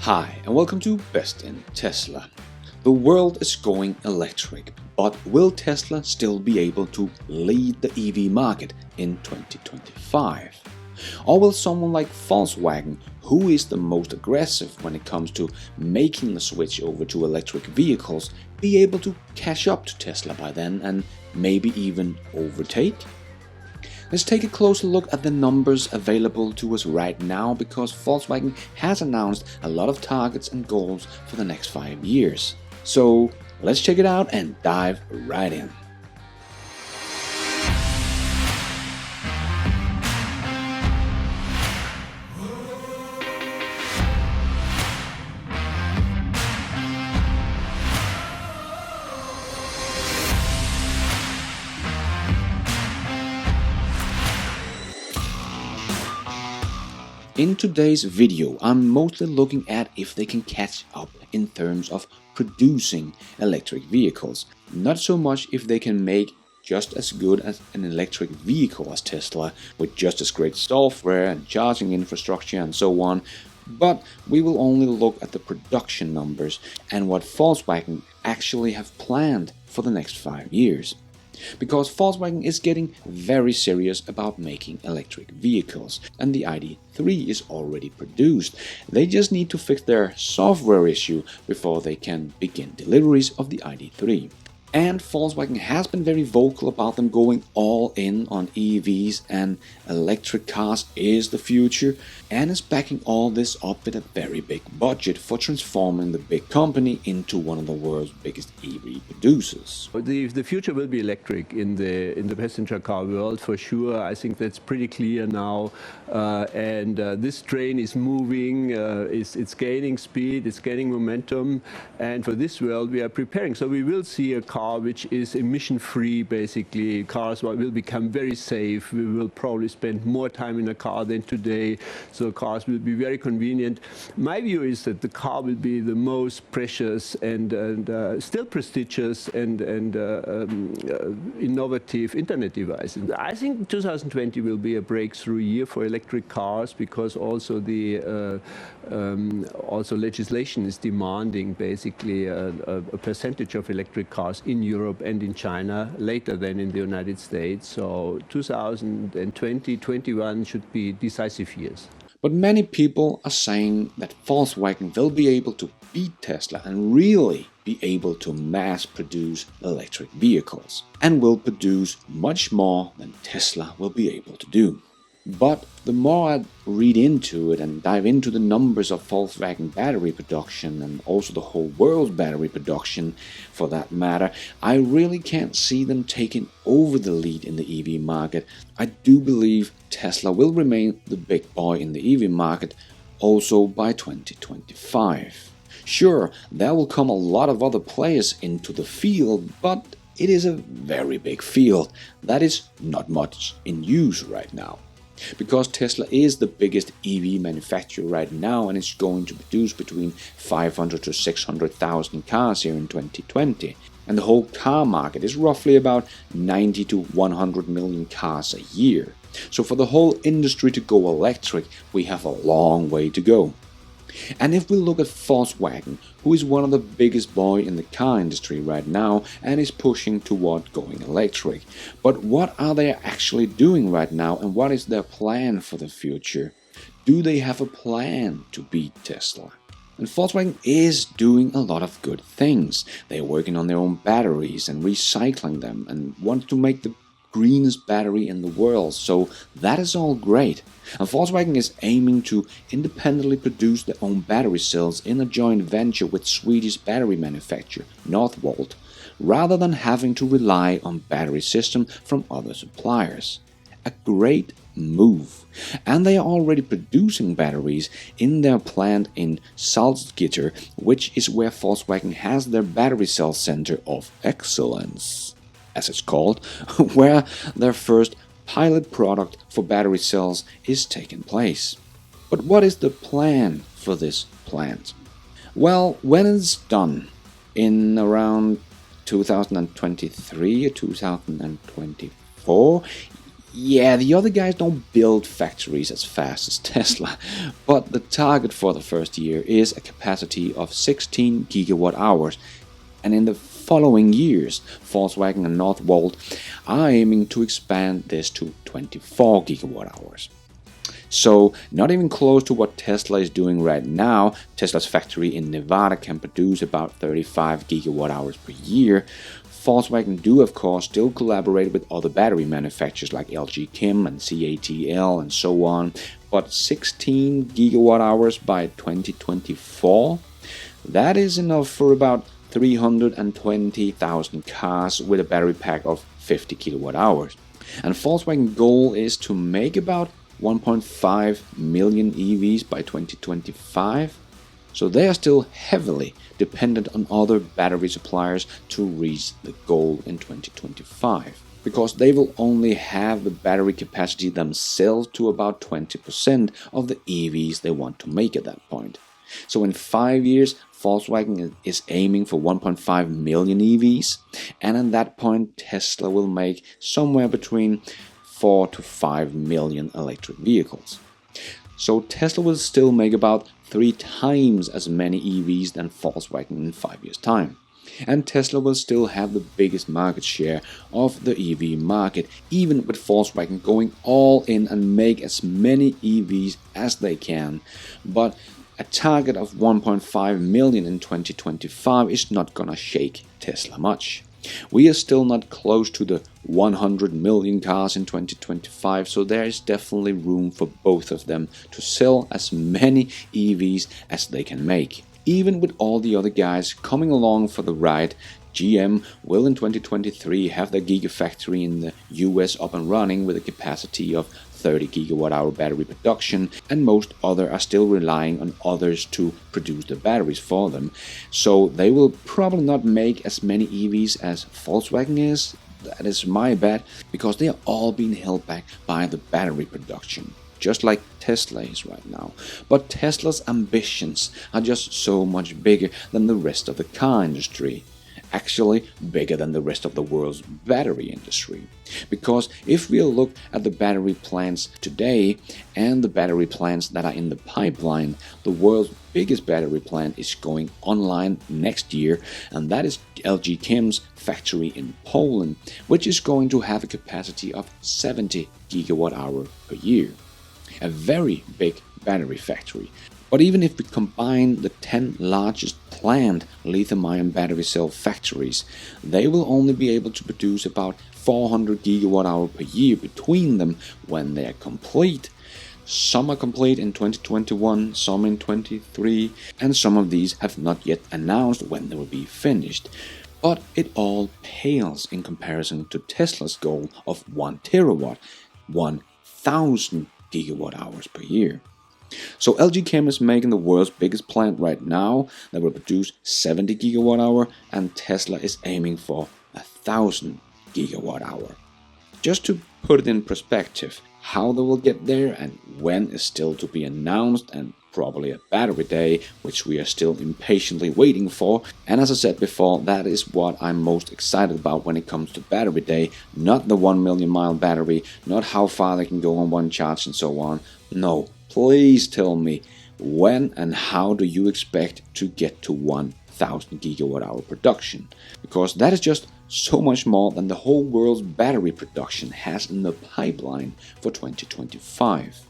Hi and welcome to Best in Tesla. The world is going electric, but will Tesla still be able to lead the EV market in 2025? Or will someone like Volkswagen, who is the most aggressive when it comes to making the switch over to electric vehicles, be able to catch up to Tesla by then and maybe even overtake? Let's take a closer look at the numbers available to us right now, because Volkswagen has announced a lot of targets and goals for the next 5 years. So let's check it out and dive right in. In today's video, I'm mostly looking at if they can catch up in terms of producing electric vehicles, not so much if they can make just as good as an electric vehicle as Tesla, with just as great software and charging infrastructure and so on, but we will only look at the production numbers and what Volkswagen actually have planned for the next 5 years. Because Volkswagen is getting very serious about making electric vehicles, and the ID.3 is already produced. They just need to fix their software issue before they can begin deliveries of the ID.3. And Volkswagen has been very vocal about them going all in on EVs, and electric cars is the future, and is backing all this up with a very big budget for transforming the big company into one of the world's biggest EV producers. The future will be electric in the passenger car world for sure. I think that's pretty clear now, and this train is moving, it's gaining speed, it's gaining momentum, and for this world we are preparing. So we will see a car which is emission-free. Basically, cars will become very safe. We will probably spend more time in a car than today, so cars will be very convenient. My view is that the car will be the most precious and still prestigious and innovative internet device. And I think 2020 will be a breakthrough year for electric cars, because also the also legislation is demanding basically a percentage of electric cars in Europe and in China later than in the United States. So 2020-21 should be decisive years. But many people are saying that Volkswagen will be able to beat Tesla and really be able to mass produce electric vehicles, and will produce much more than Tesla will be able to do. But the more I read into it and dive into the numbers of Volkswagen battery production, and also the whole world's battery production for that matter, I really can't see them taking over the lead in the EV market. I do believe Tesla will remain the big boy in the EV market also by 2025. Sure, there will come a lot of other players into the field, but it is a very big field that is not much in use right now. Because Tesla is the biggest EV manufacturer right now, and is going to produce between 500 to 600,000 cars here in 2020. And the whole car market is roughly about 90 to 100 million cars a year. So for the whole industry to go electric, we have a long way to go. And if we look at Volkswagen, who is one of the biggest boys in the car industry right now and is pushing toward going electric, but what are they actually doing right now, and what is their plan for the future? Do they have a plan to beat Tesla? And Volkswagen is doing a lot of good things. They're working on their own batteries and recycling them, and want to make the greenest battery in the world, so that is all great. And Volkswagen is aiming to independently produce their own battery cells in a joint venture with Swedish battery manufacturer Northvolt, rather than having to rely on battery systems from other suppliers. A great move. And they are already producing batteries in their plant in Salzgitter, which is where Volkswagen has their battery cell center of excellence, as it's called, where their first pilot product for battery cells is taking place. But what is the plan for this plant? Well, when it's done in around 2023 or 2024, Yeah, the other guys don't build factories as fast as Tesla, but the target for the first year is a capacity of 16 gigawatt hours, and in the following years, Volkswagen and Northvolt are aiming to expand this to 24 gigawatt hours. So, not even close to what Tesla is doing right now. Tesla's factory in Nevada can produce about 35 gigawatt hours per year. Volkswagen do, of course, still collaborate with other battery manufacturers like LG Chem and CATL and so on, but 16 gigawatt hours by 2024? That is enough for about 320,000 cars with a battery pack of 50 kilowatt hours. And Volkswagen's goal is to make about 1.5 million EVs by 2025. So they are still heavily dependent on other battery suppliers to reach the goal in 2025, because they will only have the battery capacity themselves to about 20% of the EVs they want to make at that point. So in 5 years, Volkswagen is aiming for 1.5 million EVs, and at that point Tesla will make somewhere between 4 to 5 million electric vehicles. So Tesla will still make about 3 times as many EVs than Volkswagen in 5 years' time. And Tesla will still have the biggest market share of the EV market, even with Volkswagen going all in and make as many EVs as they can. But a target of 1.5 million in 2025 is not gonna shake Tesla much. We are still not close to the 100 million cars in 2025, so there is definitely room for both of them to sell as many EVs as they can make. Even with all the other guys coming along for the ride, GM will in 2023 have their Gigafactory in the US up and running with a capacity of 30 gigawatt hour battery production, and most others are still relying on others to produce the batteries for them. So they will probably not make as many EVs as Volkswagen is. That is my bet, because they are all being held back by the battery production, just like Tesla is right now. But Tesla's ambitions are just so much bigger than the rest of the car industry. Actually bigger than the rest of the world's battery industry. Because if we look at the battery plants today and the battery plants that are in the pipeline, the world's biggest battery plant is going online next year, and that is LG Chem's factory in Poland, which is going to have a capacity of 70 gigawatt hour per year. A very big battery factory. But even if we combine the 10 largest planned lithium-ion battery cell factories, they will only be able to produce about 400 gigawatt hour per year between them when they are complete. Some are complete in 2021, some in 2023, and some of these have not yet announced when they will be finished. But it all pales in comparison to Tesla's goal of 1 terawatt, 1,000 gigawatt hours per year. So LG Chem is making the world's biggest plant right now that will produce 70 gigawatt hour, and Tesla is aiming for 1,000 gigawatt hour. Just to put it in perspective, how they will get there and when is still to be announced, and probably a battery day, which we are still impatiently waiting for. And as I said before, that is what I'm most excited about when it comes to battery day, not the 1 million mile battery, not how far they can go on one charge and so on. No. Please tell me, when and how do you expect to get to 1,000 gigawatt hour production? Because that is just so much more than the whole world's battery production has in the pipeline for 2025.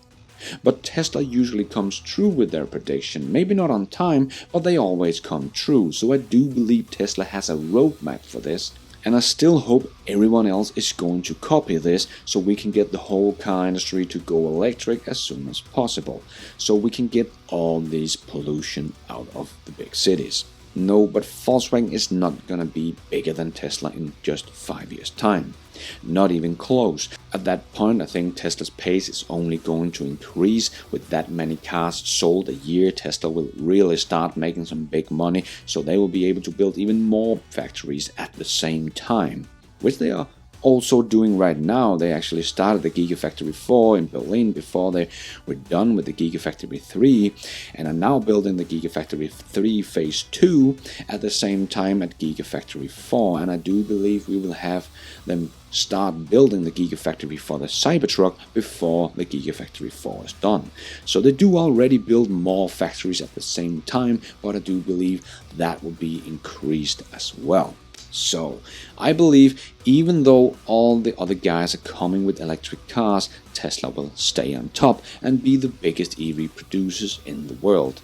But Tesla usually comes true with their prediction, maybe not on time, but they always come true. So I do believe Tesla has a roadmap for this. And I still hope everyone else is going to copy this, so we can get the whole car industry to go electric as soon as possible, so we can get all this pollution out of the big cities. No, but Volkswagen is not gonna be bigger than Tesla in just 5 years' time. Not even close. At that point, I think Tesla's pace is only going to increase. With that many cars sold a year, Tesla will really start making some big money, so they will be able to build even more factories at the same time, which they are also doing right now. They actually started the Gigafactory 4 in Berlin before they were done with the Gigafactory 3, and are now building the Gigafactory 3 Phase 2 at the same time at Gigafactory 4. And I do believe we will have them start building the Gigafactory for the Cybertruck before the Gigafactory 4 is done. So they do already build more factories at the same time, but I do believe that will be increased as well. So I believe even though all the other guys are coming with electric cars, Tesla will stay on top and be the biggest EV producers in the world.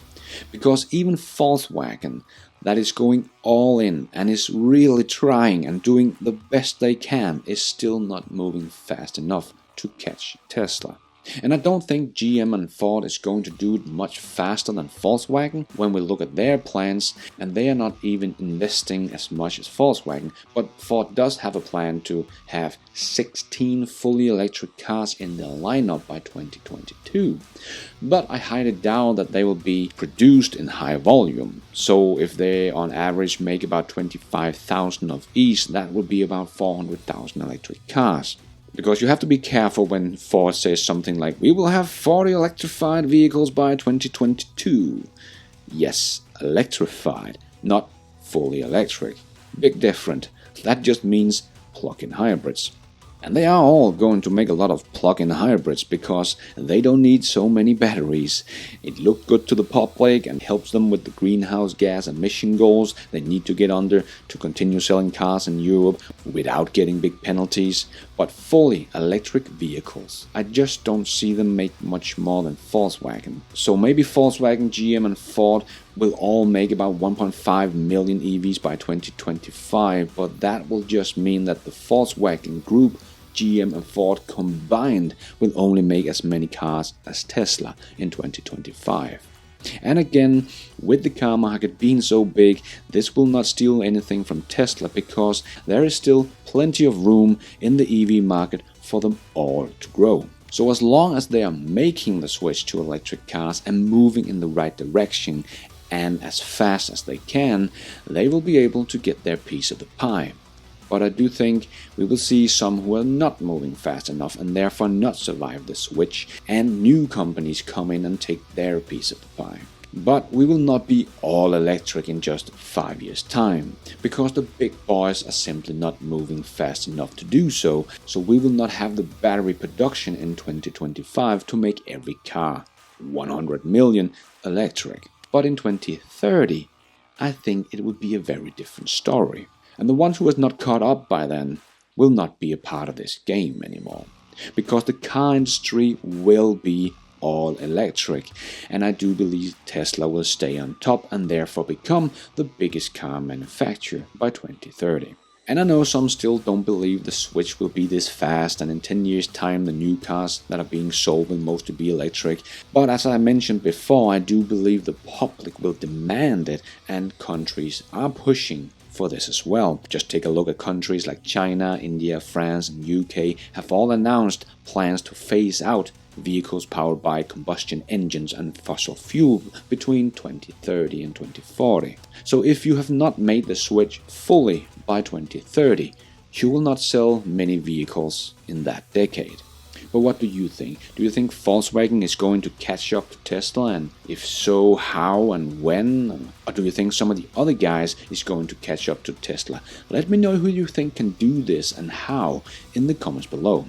Because even Volkswagen, that is going all in and is really trying and doing the best they can, is still not moving fast enough to catch Tesla. And I don't think GM and Ford is going to do it much faster than Volkswagen when we look at their plans, and they are not even investing as much as Volkswagen, but Ford does have a plan to have 16 fully electric cars in their lineup by 2022. But I highly doubt that they will be produced in high volume. So if they on average make about 25,000 of each, that would be about 400,000 electric cars. Because you have to be careful when Ford says something like, we will have 40 electrified vehicles by 2022. Yes, electrified, not fully electric. Big difference. That just means plug-in hybrids. And they are all going to make a lot of plug-in hybrids because they don't need so many batteries. It looked good to the public and helps them with the greenhouse gas emission goals they need to get under to continue selling cars in Europe without getting big penalties. But fully electric vehicles, I just don't see them make much more than Volkswagen. So maybe Volkswagen, GM and Ford will all make about 1.5 million EVs by 2025, but that will just mean that the Volkswagen Group, GM and Ford combined will only make as many cars as Tesla in 2025. And again, with the car market being so big, this will not steal anything from Tesla because there is still plenty of room in the EV market for them all to grow. So as long as they are making the switch to electric cars and moving in the right direction and as fast as they can, they will be able to get their piece of the pie. But I do think we will see some who are not moving fast enough and therefore not survive the switch, and new companies come in and take their piece of the pie. But we will not be all electric in just 5 years' time, because the big boys are simply not moving fast enough to do so, so we will not have the battery production in 2025 to make every car 100 million electric. But in 2030, I think it would be a very different story. And the ones who has not caught up by then will not be a part of this game anymore. Because the car industry will be all electric. And I do believe Tesla will stay on top and therefore become the biggest car manufacturer by 2030. And I know some still don't believe the switch will be this fast, and in 10 years' time the new cars that are being sold will mostly be electric. But as I mentioned before, I do believe the public will demand it, and countries are pushing for this as well. Just take a look at countries like China, India, France and UK have all announced plans to phase out vehicles powered by combustion engines and fossil fuel between 2030 and 2040. So if you have not made the switch fully by 2030, you will not sell many vehicles in that decade. But what do you think? Do you think Volkswagen is going to catch up to Tesla, and if so, how and when? Or do you think some of the other guys is going to catch up to Tesla? Let me know who you think can do this and how in the comments below.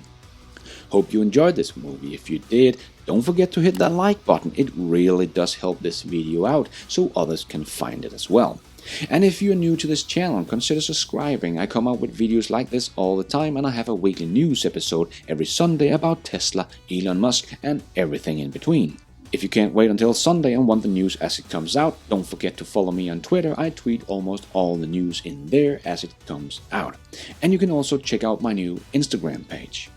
Hope you enjoyed this movie. If you did, don't forget to hit that like button. It really does help this video out so others can find it as well. And if you're new to this channel, consider subscribing. I come out with videos like this all the time, and I have a weekly news episode every Sunday about Tesla, Elon Musk and everything in between. If you can't wait until Sunday and want the news as it comes out, don't forget to follow me on Twitter. I tweet almost all the news in there as it comes out. And you can also check out my new Instagram page.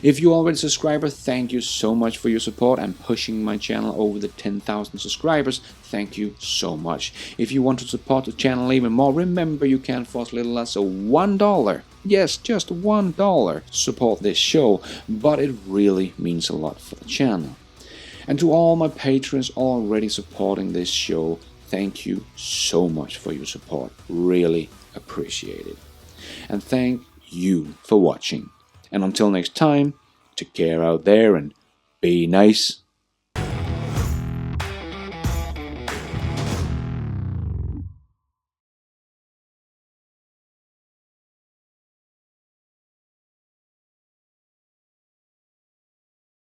If you're already a subscriber, thank you so much for your support and pushing my channel over the 10,000 subscribers. Thank you so much. If you want to support the channel even more, remember you can for as little as $1. Yes, just $1 support this show, but it really means a lot for the channel. And to all my patrons already supporting this show, thank you so much for your support. Really appreciate it. And thank you for watching. And until next time, take care out there and be nice